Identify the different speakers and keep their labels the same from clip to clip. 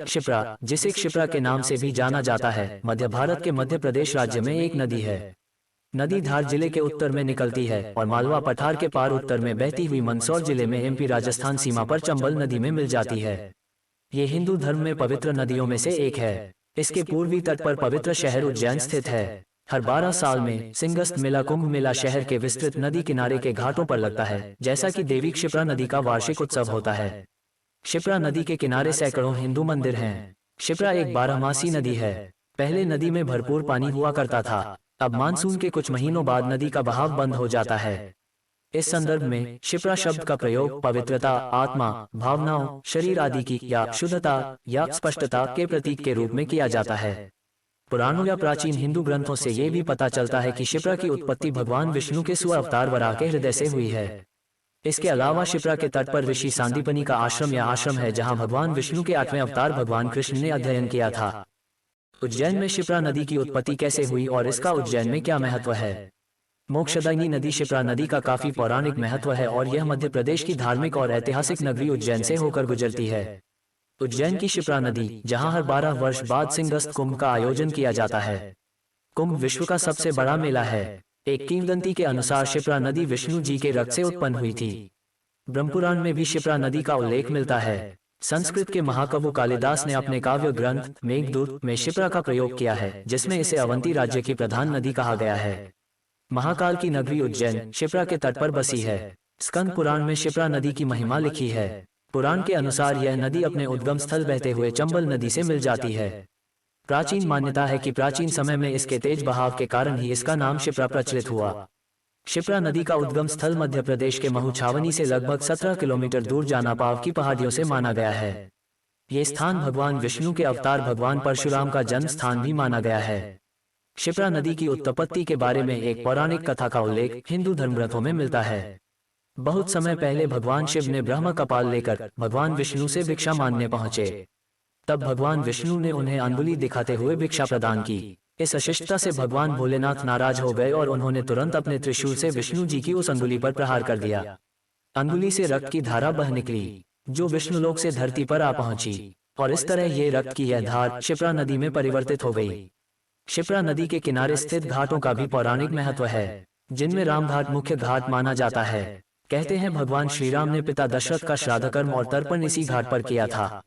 Speaker 1: क्षिप्रा, जिसे क्षिप्रा के नाम से भी जाना जाता है, मध्य भारत के मध्य प्रदेश राज्य में एक नदी है। नदी धार जिले के उत्तर में निकलती है और मालवा पठार के पार उत्तर में बहती हुई मंदसौर जिले में एमपी राजस्थान सीमा पर चंबल नदी में मिल जाती है। ये हिंदू धर्म में पवित्र नदियों में से एक है। इसके पूर्वी तट पर पवित्र शहर उज्जैन स्थित है। हर 12 साल में सिंहस्थ मेला कुंभ मेला शहर के विस्तृत नदी किनारे के घाटों पर लगता है, जैसा कि देवी क्षिप्रा नदी का वार्षिक उत्सव होता है। क्षिप्रा नदी के किनारे सैकड़ों हिंदू मंदिर हैं। क्षिप्रा एक 12मासी नदी है। पहले नदी में भरपूर पानी हुआ करता था। अब मानसून के कुछ महीनों बाद नदी का बहाव बंद हो जाता है। इस संदर्भ में क्षिप्रा शब्द का प्रयोग पवित्रता, आत्मा, भावनाओं, शरीर आदि की या शुद्धता या स्पष्टता के प्रतीक के रूप में किया जाता है। पुराणों या प्राचीन हिंदू ग्रंथों से ये भी पता चलता है कि क्षिप्रा की उत्पत्ति भगवान विष्णु के स्व अवतार वराह के हृदय से हुई है। इसके अलावा क्षिप्रा के तट पर ऋषि सांदीपनि का आश्रम या आश्रम है, जहां भगवान विष्णु के 8वें अवतार भगवान कृष्ण ने अध्ययन किया था। उज्जैन में क्षिप्रा नदी की उत्पत्ति कैसे हुई और इसका उज्जैन में क्या महत्व है? मोक्षदायिनी नदी क्षिप्रा नदी का काफी पौराणिक महत्व है और यह मध्य प्रदेश की धार्मिक और ऐतिहासिक नगरी उज्जैन से होकर गुजरती है। उज्जैन की क्षिप्रा नदी, जहां हर 12 वर्ष बाद सिंहस्थ कुंभ का आयोजन किया जाता है। कुंभ विश्व का सबसे बड़ा मेला है। एक किंवदंती के अनुसार क्षिप्रा नदी विष्णु जी के रक्त से उत्पन्न हुई थी। ब्रह्मपुराण में भी क्षिप्रा नदी का उल्लेख मिलता है। संस्कृत के महाकवि कालिदास ने अपने काव्य ग्रंथ मेघदूत में क्षिप्रा का प्रयोग किया है, जिसमें इसे अवंती राज्य की प्रधान नदी कहा गया है। महाकाल की नगरी उज्जैन क्षिप्रा के तट पर बसी है। स्कंद पुराण में क्षिप्रा नदी की महिमा लिखी है। पुराण के अनुसार यह नदी अपने उद्गम स्थल बहते हुए चंबल नदी से मिल जाती है। प्राचीन मान्यता है कि प्राचीन समय में इसके तेज बहाव के कारण ही इसका नाम क्षिप्रा प्रचलित हुआ। क्षिप्रा नदी का उद्गम स्थल मध्य प्रदेश के महू छावनी से लगभग 17 किलोमीटर दूर जानापाव की पहाड़ियों से माना गया है। ये स्थान भगवान विष्णु के अवतार भगवान परशुराम का जन्म स्थान भी माना गया है। क्षिप्रा नदी की उत्पत्ति के बारे में एक पौराणिक कथा का उल्लेख हिंदू धर्मग्रंथों में मिलता है। बहुत समय पहले भगवान शिव ने ब्रह्म कपाल लेकर भगवान विष्णु से भिक्षा मांगने पहुंचे। तब भगवान विष्णु ने उन्हें अंगुली दिखाते हुए भिक्षा प्रदान की। इस अशिष्टता से भगवान भोलेनाथ नाराज हो गए और उन्होंने तुरंत अपने त्रिशूल से विष्णु जी की उस अंगुली पर प्रहार कर दिया। अंगुली से रक्त की धारा बह निकली, जो विष्णुलोक से धरती पर आ पहुंची, और इस तरह ये रक्त की यह धार क्षिप्रा नदी में परिवर्तित हो गई। क्षिप्रा नदी के किनारे स्थित घाटों का भी पौराणिक महत्व है, जिनमें रामघाट मुख्य घाट माना जाता है। कहते हैं भगवान श्रीराम ने पिता दशरथ का श्राद्ध कर्म और तर्पण इसी घाट पर किया था।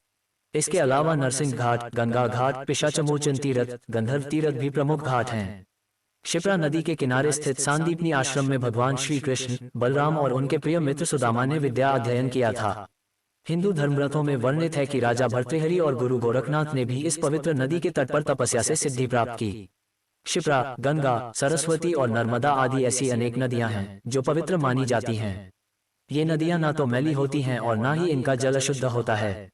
Speaker 1: इसके अलावा नरसिंह घाट, गंगा घाट, पिशाचमोचन तीर्थ, गंधर्व तीर्थ भी प्रमुख घाट हैं। क्षिप्रा नदी के किनारे स्थित सांदीपनी आश्रम में भगवान श्री कृष्ण, बलराम और उनके प्रिय मित्र सुदामा ने विद्या अध्ययन किया था। हिंदू धर्मग्रंथों में वर्णित है कि राजा भर्तृहरि और गुरु गोरखनाथ ने भी इस पवित्र नदी के तट पर तपस्या से सिद्धि प्राप्त की। क्षिप्रा, गंगा, सरस्वती और नर्मदा आदि ऐसी अनेक नदियां हैं जो पवित्र मानी जाती हैं। ये नदियां ना तो मैली होती हैं और ना ही इनका जल अशुद्ध होता है।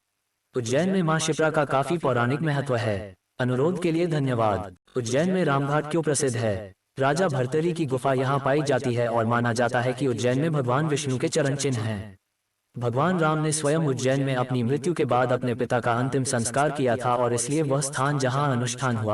Speaker 1: उज्जैन में मां क्षिप्रा का काफी पौराणिक महत्व है। अनुरोध के लिए धन्यवाद। उज्जैन में रामघाट क्यों प्रसिद्ध है? राजा भर्तृहरि की गुफा यहाँ पाई जाती है और माना जाता है कि उज्जैन में भगवान विष्णु के चरण चिन्ह हैं। भगवान राम ने स्वयं उज्जैन में अपनी मृत्यु के बाद अपने पिता का अंतिम संस्कार किया था और इसलिए वह स्थान जहाँ अनुष्ठान हुआ